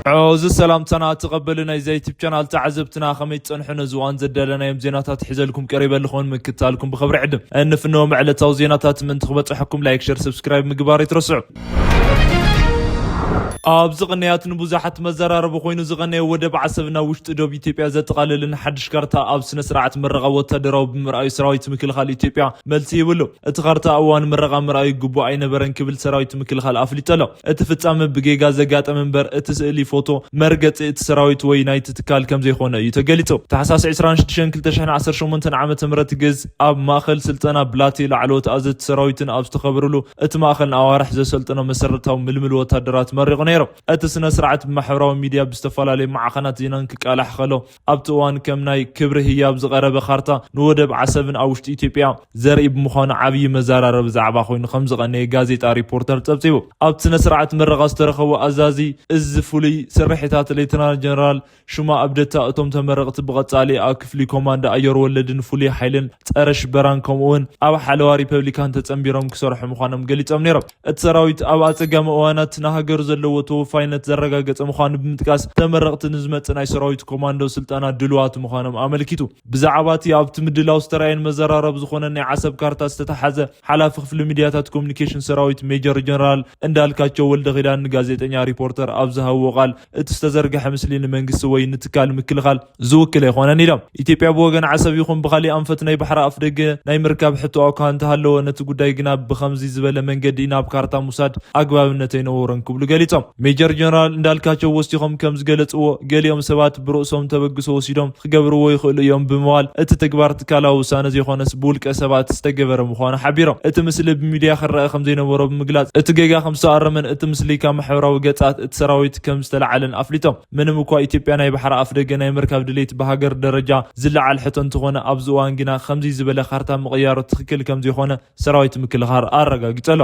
عوز السلام تنا تقبلنا زي تيب channel تعذبتنا خميت صنحنا زوان زدلنا يوم زيناتات حزلكم قريبا لكم من كتالكم بخبر عدم ان فنو معلتاو زيناتات من تخبط حكم لايك شير سبسكرايب مقبار يترسعوا ابز قنيات نبوزحت مزرارب خوينو زغني ودب عسبنا وشت دوب ኢትዮጵያ ዘጠቃለልን ሓድሽ ካርታ ኣብ ስነ ስርዓት ምረቃ ወተደራዊ ብምርኣይ ሰራዊት ምክልኻል ኢትዮጵያ መልሲ ይብሉ እቲ ካርታ እዋን ምረቃ ምርኣይ ግቡ ኣይነበረን ክብል ሰራዊት ምክልኻል ኣፍሊጠሎ እቲ ፍጻመ ብጌጋ ዘጋጠመ እምበር እቲ ስእሊ ፎቶ መርገጽ እቲ ሰራዊት ወይ ናይቲ ትካል ከም ዘይኾነ እዩ ተገሊጹ ታሕሳስ 26/2018 ዓመተ ምህረት ግዝ ኣብ ማእኸል ስልጠና ብላቲ ላዕለዎት ኣዘት ሰራዊትን ኣብ ዝተኸበረሉ እቲ ማእኸል ኣዋርሕ ዘሰልጥኖ መሰረታዊ ምልምል ወተደራት መሪቑ እቲ ስነ ስርዓት ብማሕበራዊ ሚድያ ብዝተፈላለዩ ማዕኸናት ዜናን ክቃላሕ ከሎ ኣብቲ እዋን ከም ናይ ክብሪ ህያብ ዝቐረበ ካርታ ንወደብ ዓሰብን ኣብ ውሽጢ ኢትዮጵያ ዘርኢ ብምዃኑ ዓብዪ መዘራረቢ ዛዕባ ኮይኑ ከም ዝቐነየ ጋዜጣ ሪፖርተር ፀብፂቡ ኣብቲ ስነ ስርዓት ምረቓ ዝተረኸቡ ኣዛዚ እዚ ፍሉይ ስርሒታት ሌተናል ጀነራል ሹማ ኣብደታ እቶም ተመረቕቲ ብቐጻሊ ኣብ ክፍሊ ኮማንዶ ኣየር ወለድን ፍሉይ ሓይልን ፀረ ሽበራን ከምኡውን ኣብ ሓለዋ ሪፐብሊካን ተፀንቢሮም ክሰርሑ ምዃኖም ገሊፆም ነይሮም እቲ ሰራዊት ኣብ ኣፀጋሚ እዋናት ንሃገሩ ዘለዎ ተወፋይነት ዘረጋገፀ ምዃኑ ብምጥቃስ ተመረቕቲ ንዝመጽእ ናይ ሰራዊት ኮማንዶ ስልጠና ድልዋት ምዃኖም ኣመልኪቱ ብዛዕባ እቲ ኣብቲ ምድላው ዝተራእየን መዘራረብ ዝኾነ ናይ ዓሰብ ካርታ ዝተተሓዘ ሓላፊ ክፍሊ ሚድያታት ኮሙኒኬሽን ሰራዊት ሜጀር ጀነራል እንዳልካቸው ወልደ ኺዳን ንጋዜጠኛ ሪፖርተር ኣብ ዝሃብዎ ቃል እቲ ዝተዘርግሐ ምስሊ ንመንግስቲ ወይ ንትካል ምክልኻል ዝውክል ኣይኮነን ኢሎም ኢትዮጵያ ብወገን ዓሰብ ይኹን ብኻሊእ ኣንፈት ናይ ባሕሪ ኣፍ ደገ ናይ ምርካብ ሕቶ እኳ እንተሃለወ ነቲ ጉዳይ ግና ብኸምዚ ዝበለ መንገዲ ናብ ካርታ ሙሳድ ኣግባብነት ኣይነበሮን ክብሉ ገሊፆም ሜጀር ጀነራል እንዳልካቸው ወስቲኾም ከም ዝገለጽዎ ገሊኦም ሰባት ብርእሶም ተበግሶ ወሲዶም ክገብርዎ ይኽእሉ እዮም ብምባል እቲ ተግባር ትካላዊ ውሳነ ዘይኾነስ ብውልቀ ሰባት ዝተገበረ ምዃኑ ሓቢሮም እቲ ምስሊ ብሚድያ ክረአ ከም ዘይነበሮ ብምግላጽ እቲ ጌጋ ከም ዝተኣረመን እቲ ምስሊ ካብ ማሕበራዊ ገጻት እቲ ሰራዊት ከም ዝተለዓለን ኣፍሊጦም ምንም እኳ ኢትዮጵያ ናይ ባሕሪ ኣፍ ደገ ናይ ምርካብ ድሌት ብሃገር ደረጃ ዝለዓል ሕቶ እንትኾነ ኣብዚ እዋን ግና ከምዚ ዝበለ ካርታ ምቕያሩ ትክክል ከም ዘይኾነ ሰራዊት ምክልኻል ኣረጋጊጸሎ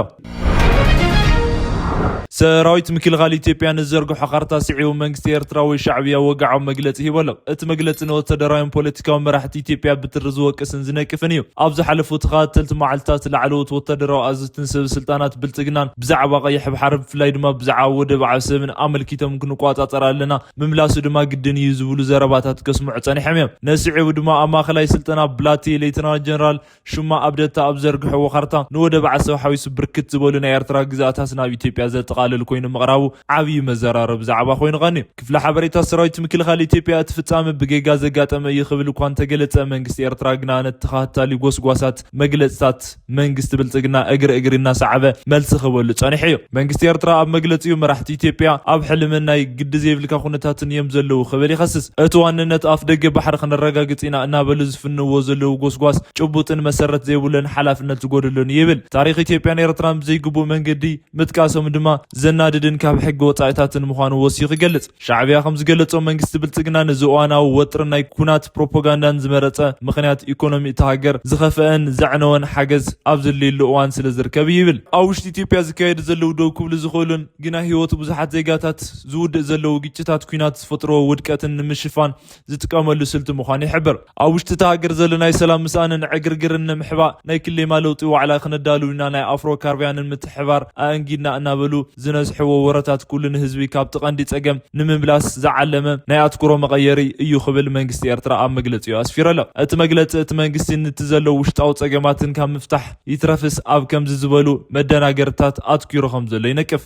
ሰራዊት ምክልኻል ኢትዮጵያ ንዘርግሖ ካርታ ስዒቡ መንግስቲ ኤርትራዊ ሻዕብያ ወጋዓዊ መግለፂ ሂበሎ እቲ መግለፂ ንወተደራዊ ፖለቲካዊ መራሕቲ ኢትዮጵያ ብትሪ ዝወቅስን ዝነቅፍን እዩ ኣብ ዝሓለፉ ተኸታተልቲ መዓልትታት ላዕለዎት ወተደራዊ ኣዘዝትን ሰብ ስልጣናት ብልፅግናን ብዛዕባ ቀይሕ ባሕሪ ብፍላይ ድማ ብዛዕባ ወደብ ዓሰብን ኣመልኪቶም ክንቆፃፀር ኣለና ምምላሱ ድማ ግድን እዩ ዝብሉ ዘረባታት ከስምዑ ፀኒሖም እዮም ነስዒቡ ድማ ኣብ ማእኸላይ ስልጠና ብላቲ ሌተናል ጀነራል ሹማ ኣብደታ ኣብ ዘርግሕዎ ካርታ ንወደብ ዓሰብ ሓዊሱ ብርክት ዝበሉ ናይ ኤርትራ ግዛእታት ናብ ኢትዮጵያ ዘጠቃልል ኮይኑ ምቕራቡ ዓብዪ መዘራረብ ዛዕባ ኮይኑ ቀኒ ክፍለ ሓበሬታ ሰራዊት ምክልኻል ኢትዮጵያ እቲ ፍጻመ ብጌጋ ዘጋጠመ እዩ ክብል እኳ እንተገለጸ መንግስቲ ኤርትራ ግና ነቲ ተኸታሊ ጎስጓሳት መግለጽታት መንግስቲ ብልጽግና እግሪ እናሰዓበ መልሲ ክበሉ ፀኒሑ እዩ መንግስቲ ኤርትራ ኣብ መግለፂኡ መራሕቲ ኢትዮጵያ ኣብ ሕልምን ናይ ግዲ ዘይብልካ ኩነታትን እዮም ዘለዉ ክብል ይኸስስ እቲ ዋንነት ኣፍ ደገ ባሕሪ ክነረጋግፅ ኢና እናበሉ ዝፍንዎ ዘለዉ ጎስጓስ ጭቡጥን መሰረት ዘይብሉን ሓላፍነት ዝጎደሉን ይብል ታሪክ ኢትዮጵያን ኤርትራን ብዘይግቡእ መንገዲ ምጥቃሶም ድማ ዘናድድን ካብ ሕጊ ወጻኢታትን ምዃኑ ወሲኹ ይገልጽ ሻዕብያ ከም ዝገለጾ መንግስቲ ብልጽግና ንዝእዋናዊ ወጥሪ ናይ ኩናት ፕሮፓጋንዳን ዝመረጸ ምኽንያት ኢኮኖሚ እቲ ሃገር ዝኸፍአን ዘዕነወን ሓገዝ ኣብ ዘድልየሉ እዋን ስለ ዝርከብ ይብል ኣብ ውሽጢ ኢትዮጵያ ዝካየድ ዘለዉ ደው ክብሉ ዝኽእሉን ግና ህይወት ብዙሓት ዜጋታት ዝውድእ ዘለዉ ግጭታት ኩናት ዝፈጥሮ ውድቀትን ንምሽፋን ዝጥቀመሉ ስልቲ ምዃኑ ይሕብር ኣብ ውሽጢ እቲ ሃገር ዘሎ ናይ ሰላም ምስኣንን ዕግርግርን ንምሕባእ ናይ ክሌማ ለውጢ ዋዕላ ክነዳሉ ኢና ናይ ኣፍሮ ካርቢያንን ምትሕባር ኣእንጊድና እናበሉ ዝነዝሕዎ ወረታት ኩሉ ንህዝቢ ካብ ተቐንዲ ፀገም ንምምላስ ዝዓለመ ናይ ኣትኩሮ መቐየሪ እዩ ክብል መንግስቲ ኤርትራ ኣብ መግለፂኡ ኣስፊረሎ እቲ መግለፂ እቲ መንግስቲ ነቲ ዘለዎ ውሽጣዊ ፀገማትን ካብ ምፍታሕ ይትረፍስ ኣብ ከምዚ ዝበሉ መደናገርታት ኣትኪሩ ከም ዘሎ ይነቅፍ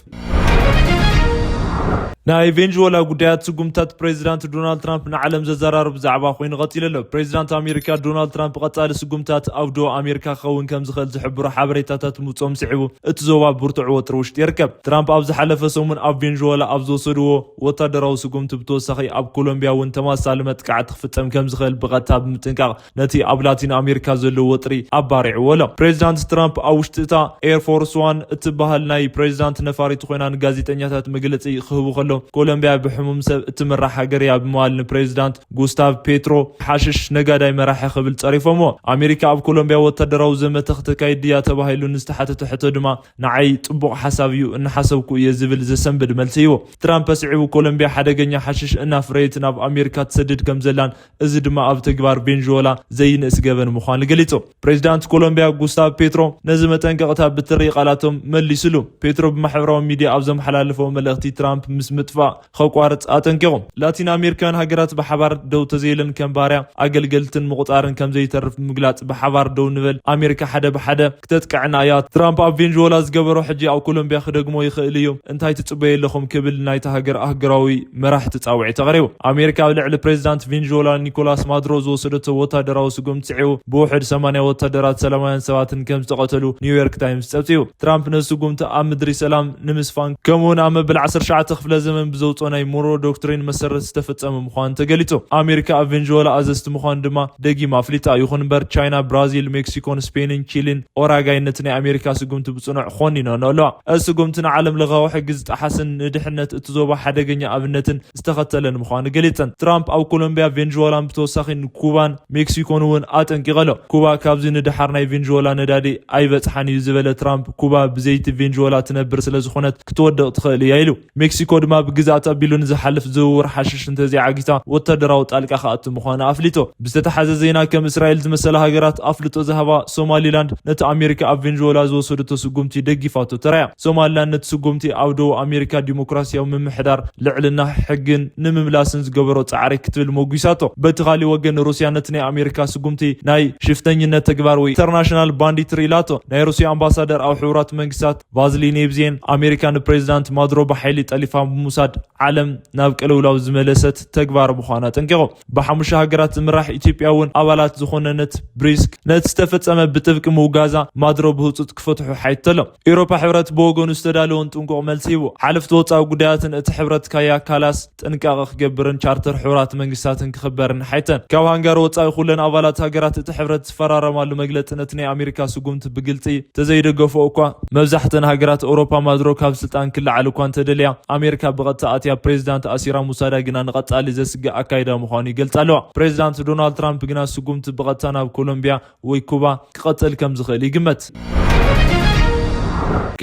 ናይ ቬንዙዌላ ጉዳያት ስጉምታት ፕሬዚዳንት ዶናልድ ትራምፕ ንዓለም ዘዘራርብ ዛዕባ ኮይኑ ቀፂሉ ኣሎ ፕሬዚዳንት ኣሜሪካ ዶናልድ ትራምፕ ቀጻሊ ስጉምታት ኣብ ደቡብ ኣሜሪካ ክኸውን ከም ዝኽእል ዝሕብሩ ሓበሬታታት ምውፅኦም ስዒቡ እቲ ዞባ ብርቱዕ ወጥሪ ውሽጢ ይርከብ ትራምፕ ኣብ ዝሓለፈ ሰሙን ኣብ ቬንዙዌላ ኣብ ዝወሰድዎ ወታደራዊ ስጉምቲ ብተወሳኺ ኣብ ኮሎምቢያ እውን ተመሳሳሊ መጥቃዕቲ ክፍፀም ከም ዝኽእል ብቐጥታ ብምጥንቃቕ ነቲ ኣብ ላቲን ኣሜሪካ ዘለዎ ወጥሪ ኣባሪዕዎ ኣሎ ፕሬዚዳንት ትራምፕ ኣብ ውሽጢ እታ ኤርፎርስ ዋን እትበሃል ናይ ፕሬዚዳንት ነፋሪት ኮይና ንጋዜጠኛታት መግለፂ ክህቡ ከሎ ኮሎምቢያ ብሕሙም ሰብ እትምራሕ ሃገር እያ ብምባል ንፕሬዚዳንት ጉስታቭ ፔትሮ ሓሽሽ ነጋዳይ መራሒ ክብል ፀሪፎሞ ኣሜሪካ ኣብ ኮሎምቢያ ወታደራዊ ዘመተ ክትካይድ ድያ ተባሂሉ ንዝተሓተተ ሕቶ ድማ ንዓይ ፅቡቕ ሓሳብ እዩ እናሓሰብኩ እየ ዝብል ዘሰንብድ መልሲ ሂቦ ትራምፕ ስዒቡ ኮሎምቢያ ሓደገኛ ሓሽሽ እናፍረየት ናብ ኣሜሪካ ትሰድድ ከም ዘላን እዚ ድማ ኣብ ተግባር ቬንዙዌላ ዘይንእስ ገበን ምዃኑ ገሊጹ ፕሬዚዳንት ኮሎምቢያ ጉስታቭ ፔትሮ ነዚ መጠንቀቕታ ብትሪ ቃላቶም መሊሱሉ ፔትሮ ብማሕበራዊ ሚድያ ኣብ ዘመሓላለፈው መልእኽቲ ትራምፕ ምስ ብምጥፋእ ከቋርጽ ኣጠንቂቖም ላቲን ኣሜሪካን ሃገራት ብሓባር ደው ተዘይለን ከም ባርያ ኣገልገልትን ምቁጣርን ከም ዘይተርፍ ምግላጽ ብሓባር ደው ንበል ኣሜሪካ ሓደ ብሓደ ክተጥቅዕና እያ ትራምፕ ኣብ ቬንዙዌላ ዝገበሮ ሕጂ ኣብ ኮሎምቢያ ክደግሞ ይኽእል እዩ እንታይ ትጽበዩ ኣለኹም ክብል ናይቲ ሃገር ኣህጉራዊ መራሕቲ ጻውዒት ተቐሪቡ ኣሜሪካ ኣብ ልዕሊ ፕሬዚዳንት ቬንዙዌላ ኒኮላስ ማዱሮ ዝወሰደቶ ወታደራዊ ስጉም ትዕቡ ብውሕድ 80 ወታደራት ሰላማውያን ሰባትን ከም ዝተቐተሉ ኒውዮርክ ታይምስ ጸብጺቡ ትራምፕ ነስጉምቲ ኣብ ምድሪ ሰላም ንምስፋን ከምኡውን ኣብ መበል 19 ክፍለ ዘመን ብዘውፅኦ ናይ ሞሮ ዶክትሪን መሰረት ዝተፈጸመ ምዃኑ ተገሊጹ ኣሜሪካ ኣብ ቬንዙዌላ ኣዘዝቲ ምዃኑ ድማ ደጊማ ኣፍሊጣ ይኹን እምበር ቻይና ብራዚል ሜክሲኮን ስፔንን ቺሊን ኦራጋይነት ናይ ኣሜሪካ ስጉምቲ ብጽኑዕ ኾኒነን ኣለዋ እዚ ስጉምቲ ንዓለም ለኻዊ ሕጊ ዝጠሓስን ንድሕነት እቲ ዞባ ሓደገኛ ኣብነትን ዝተኸተለን ምዃኑ ገሊጸን ትራምፕ ኣብ ኮሎምቢያ ቬንዙዌላን ብተወሳኺ ኩባን ሜክሲኮን እውን ኣጠንቂቐሎ ኩባ ካብዚ ንድሓር ናይ ቬንዙዌላ ነዳዲ ኣይበጽሓን እዩ ዝበለ ትራምፕ ኩባ ብዘይቲ ቬንዙዌላ ትነብር ስለ ዝኾነት ክትወድቕ ትኽእል እያ ኢሉ ሜክሲኮ ድማ ብግዛእታ ኣቢሉ ንዝሓልፍ ዝውውር ሓሽሽ እንተዘይዓጊታ ወታደራዊ ጣልቃ ከኣቱ ምዃኑ ኣፍሊጦ ብዝተተሓዘ ዜና ከም እስራኤል ዝመሰለ ሃገራት ኣፍልጦ ዝሃባ ሶማሊላንድ ነቲ ኣሜሪካ ኣብ ቬንዙዌላ ዝወሰደቶ ስጉምቲ ደጊፋቶ ተራያ ሶማሊላንድ ነቲ ስጉምቲ ኣብ ደቡብ ኣሜሪካ ዲሞክራሲያዊ ምምሕዳር ልዕልና ሕግን ንምምላስን ዝገበሮ ጻዕሪ ክትብል ሞጊሳቶ በቲ ካልእ ወገን ሩስያ ነቲ ናይ ኣሜሪካ ስጉምቲ ናይ ሽፍተኝነት ተግባር ወይ ኢንተርናሽናል ባንዲትሪ ኢላቶ ናይ ሩስያ ኣምባሳደር ኣብ ሕቡራት መንግስታት ቫዝሊ ኔብዜን ኣሜሪካ ንፕሬዚዳንት ማዱሮ ብሓይሊ ጠሊፋ ብምውሳድ ዓለም ናብ ቅልውላው ዝመለሰት ተግባር ምዃና ጠንቂቖ ብሓሙሽተ ሃገራት ዝምራሕ ኢትዮጵያ እውን ኣባላት ዝኾነነት ብሪስክ ነቲ ዝተፈጸመ ብጥብቂ ምውጋዛ ማዱሮ ብህፁፅ ክፈትሑ ሓይተሎ ኤውሮፓ ሕብረት ብወገኑ ዝተዳለወን ጥንቁቕ መልሲ ሂቡ ሓለፍቲ ወፃኢ ጉዳያትን እቲ ሕብረት ካያ ካላስ ጥንቃቐ ክገብርን ቻርተር ሕቡራት መንግስታትን ክኽበርን ሓይተን ካብ ሃንጋሪ ወፃኢ ኩለን ኣባላት ሃገራት እቲ ሕብረት ዝፈራረማሉ መግለፂ ነቲ ናይ ኣሜሪካ ስጉምቲ ብግልፂ ተዘይደገፎ እኳ መብዛሕተን ሃገራት ኤውሮፓ ማዱሮ ካብ ስልጣን ክለዓል እኳ እንተደልያ ኣሜሪካ ብቐጥታ ኣትያ ፕሬዚዳንት ኣሲራ ሙሳዳ ግና ንቐጻሊ ዘስግእ ኣካይዳ ምዃኑ ይገልጽ ኣለዋ ፕሬዚዳንት ዶናልድ ትራምፕ ግና ስጉምቲ ብቐጥታ ናብ ኮሎምቢያ ወይ ኩባ ክቐጽል ከም ዝኽእል ይግመት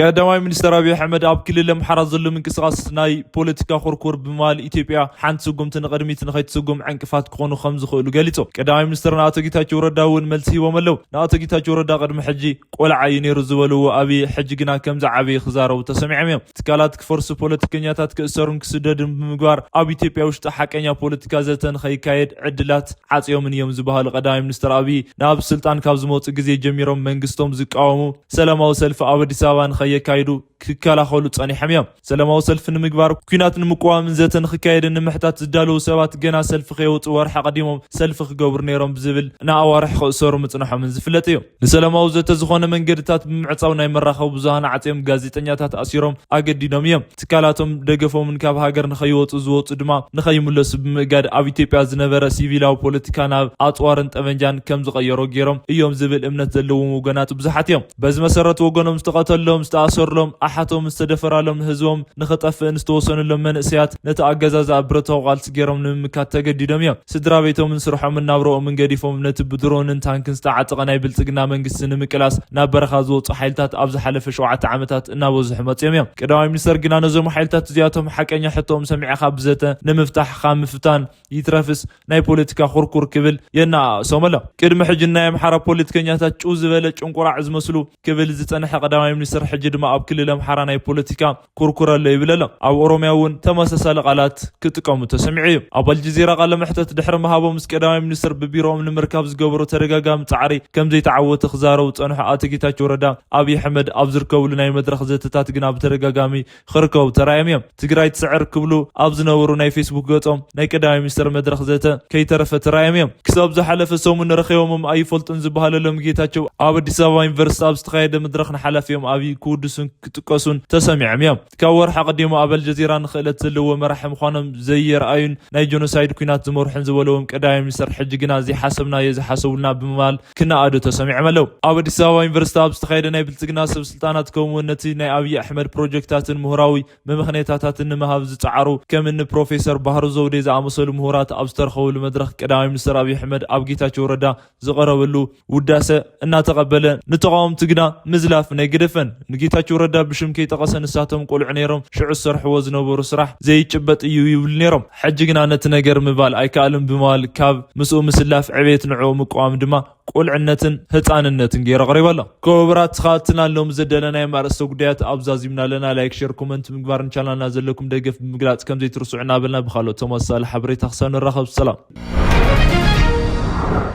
ቀዳማይ ሚኒስትር አብይ አሕመድ ኣብ ክልል ኣምሓራ ዘሎ ምንቅስቓስ ናይ ፖለቲካ ኮርኮር ብምባል ኢትዮጵያ ሓንቲ ስጉምቲ ንቕድሚት ንኸይትስጉም ዕንቅፋት ክኾኑ ከም ዝኽእሉ ገሊጹ ቀዳማይ ሚኒስትር ንኣቶ ጌታቸው ረዳ እውን መልሲ ሂቦም ኣለዉ ንኣቶ ጌታቸው ረዳ ቅድሚ ሕጂ ቆልዓ እዩ ነይሩ ዝበልዎ ኣብይ ሕጂ ግና ከምዚ ዓብዪ ክዛረቡ ተሰሚዖም እዮም ትካላት ክፈርሱ ፖለቲከኛታት ክእሰሩን ክስደድን ብምግባር ኣብ ኢትዮጵያ ውሽጢ ሓቀኛ ፖለቲካ ዘተ ንኸይካየድ ዕድላት ዓፅዮምን እዮም ዝበሃሉ ቀዳማይ ሚኒስትር ኣብይ ናብ ስልጣን ካብ ዝመፁ ግዜ ጀሚሮም መንግስቶም ዝቃወሙ ሰላማዊ ሰልፊ ኣብ ኣዲስ ኣበባ የካይዱ ክከላኸሉ ጸኒሖም እዮም ሰላማዊ ሰልፊ ንምግባር ኩናት ንምቋዋምን ዘተ ንኽካየድ ንምሕታት ዝዳለዉ ሰባት ገና ሰልፊ ከይወፁ ወርሒ ቀዲሞም ሰልፊ ክገብሩ ነይሮም ብዝብል ንኣዋርሒ ክእሰሩ ምጽንሖምን ዝፍለጥ እዩ ንሰላማዊ ዘተ ዝኾነ መንገድታት ብምዕፃው ናይ መራኸቢ ብዙሃን ዓፅዮም ጋዜጠኛታት ኣሲሮም ኣገዲዶም እዮም ትካላቶም ደገፎምን ካብ ሃገር ንኸይወፁ ዝወፁ ድማ ንኸይምለሱ ብምእጋድ ኣብ ኢትዮጵያ ዝነበረ ሲቪላዊ ፖለቲካ ናብ ኣፅዋርን ጠመንጃን ከም ዝቐየሮ ገይሮም እዮም ዝብል እምነት ዘለዎም ወገናት ብዙሓት እዮም በዚ መሰረት ወገኖም ዝተቐተሎም ዝተኣሰሩሎም ኣሓቶም ዝተደፈራሎም ህዝቦም ንኽጠፍእን ዝተወሰኑሎም መንእሰያት ነቲ ኣገዛዝ ኣብ ብረታዊ ቃልሲ ገይሮም ንምምካት ተገዲዶም እዮም ስድራ ቤቶምን ስርሖምን ናብረኦምን ገዲፎም ነቲ ብድሮንን ታንክን ዝተዓፀቐ ናይ ብልፅግና መንግስቲ ንምቅላስ ናብ በረኻ ዝወፁ ሓይልታት ኣብ ዝሓለፈ 7 ዓመታት እናበዝሑ መፅዮም እዮም ቀዳማይ ሚኒስተር ግና ነዞም ሓይልታት እዚኣቶም ሓቀኛ ሕቶኦም ሰሚዕኻ ብዘተ ንምፍታሕኻ ምፍታን ይትረፍስ ናይ ፖለቲካ ኩርኩር ክብል የናእሶም ኣሎ ቅድሚ ሕጂ ናይ ኣምሓራ ፖለቲከኛታት ጭው ዝበለ ጭንቁራዕ ዝመስሉ ክብል ዝፀንሐ ቀዳማይ ሚኒስተር ሕጂ ድማ ኣብ ክልል ኣምሓራ ናይ ፖለቲካ ኩርኩር ኣሎ ይብል ኣሎ ኣብ ኦሮምያ እውን ተመሳሳሊ ቃላት ክጥቀሙ ተሰሚዑ እዩ ኣብ አልጀዚራ ቃለ መሕተት ድሕሪ ምሃቦም ምስ ቀዳማይ ሚኒስትር ብቢሮኦም ንምርካብ ዝገበሩ ተደጋጋሚ ጻዕሪ ከም ዘይተዓወተ ክዛረቡ ጸንሑ ኣቶ ጌታቸው ረዳ ኣብይ ኣሕመድ ኣብ ዝርከብሉ ናይ መድረኽ ዘተታት ግና ብተደጋጋሚ ክርከቡ ተራእዮም እዮም ትግራይ ትስዕር ክብሉ ኣብ ዝነበሩ ናይ ፌስቡክ ገጾም ናይ ቀዳማይ ሚኒስትር መድረኽ ዘተ ከይተረፈ ተራእዮም እዮም ክሳብ ዝሓለፈ ሰሙን ረኺቦም ኣይፈልጡን ዝበሃለሎም ጌታቸው ኣብ አዲስ ኣበባ ዩኒቨርሲቲ ኣብ ዝተኻየደ መድረኽ ንሓላፊዮም ኣብይ ክውድሱን ክጥቀሱን ተሰሚዖም እዮም ካብ ወርሒ ቀዲሞ ኣብ አልጀዚራ ንኽእለት ዘለዎ መራሒ ምዃኖም ዘይረኣዩን ናይ ጆኖሳይድ ኩናት ዝመርሑን ዝበለዎም ቀዳማይ ሚኒስትር ሕጂ ግና ዘይሓሰብና የዝሓሰቡልና ብምባል ክነኣዱ ተሰሚዖም ኣለዉ ኣብ አዲስ ኣበባ ዩኒቨርሲቲ ኣብ ዝተኻየደ ናይ ብልፅግና ሰብ ስልጣናት ከምኡውን ነቲ ናይ ኣብይ ኣሕመድ ፕሮጀክታትን ምሁራዊ መምኽኔታታትን ንምሃብ ዝፀዓሩ ከምኒ ፕሮፌሰር ባህሩ ዘውዴ ዝኣመሰሉ ምሁራት ኣብ ዝተረኸብሉ መድረኽ ቀዳማይ ሚኒስትር ኣብይ ኣሕመድ ኣብ ጌታቸው ረዳ ዝቐረበሉ ውዳሰ እናተቐበለ ንተቃወምቲ ግና ምዝላፍ ናይ ግደፈን ጌታቸው ረዳ ብሽም ከይጠቀሰ ንሳቶም ቆልዑ ነይሮም ሽዑ ዝሰርሕዎ ዝነበሩ ስራሕ ዘይጭበጥ እዩ ይብል ነይሮም ሕጂ ግና ነቲ ነገር ምባል ኣይከኣልን ብምባል ካብ ምስኡ ምስላፍ ዕቤት ንዕኡ ምቋም ድማ ቁልዕነትን ህፃንነትን ገይረ ቀሪቡ ኣሎ ክቡራት ተኸታተልናሎም ዘደለናይ ማርእስተ ጉዳያት ኣብዛዚምና ለና ላይክ ሼር ኮመንት ምግባርን ቻናልና ዘለኩም ደገፍ ብምግላጽ ከም ዘይትርስዑና በልና ብኻልኦት ተመሳሳሊ ሓበሬታ ክሳብ ንራኸብ ሰላም